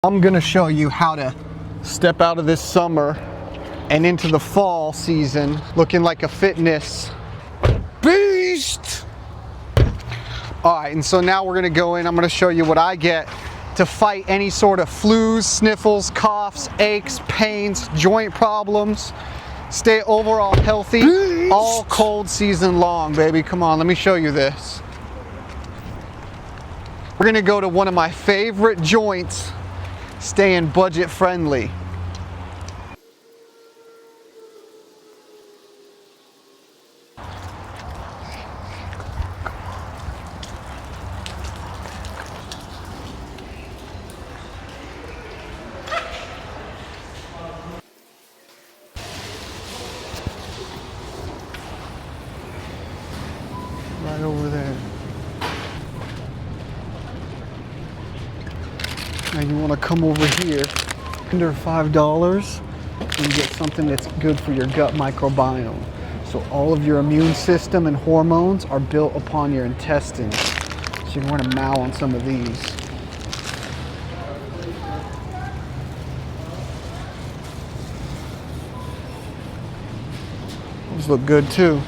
I'm gonna show you how to step out of this summer and into the fall season looking like a fitness beast. All right, and so now we're gonna go in, I'm gonna show you what I get to fight any sort of flus, sniffles, coughs, aches, pains, joint problems, stay overall healthy, all cold season long, baby. Come on, let me show you this. We're gonna go to one of my favorite joints, staying budget friendly. Right over there. Now you want to come over here, under $5, and get something that's good for your gut microbiome. So all of your immune system and hormones are built upon your intestines. So you want to mow on some of these. Those look good too.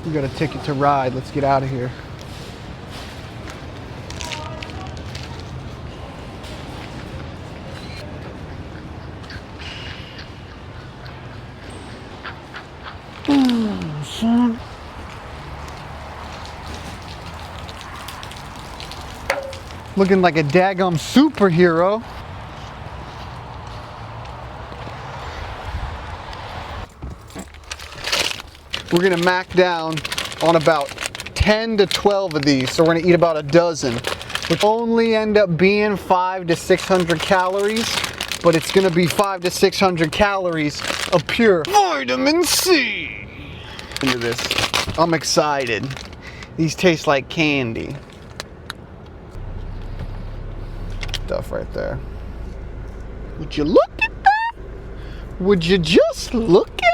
You got a ticket to ride. Let's get out of here. Son. Looking like a daggum superhero. We're gonna mac down on about 10 to 12 of these, so we're gonna eat about a dozen, which only end up being 500 to 600 calories, but it's gonna be 500 to 600 calories of pure vitamin C. Into this, I'm excited. These taste like candy. Stuff right there. Would you look at that? Would you just look at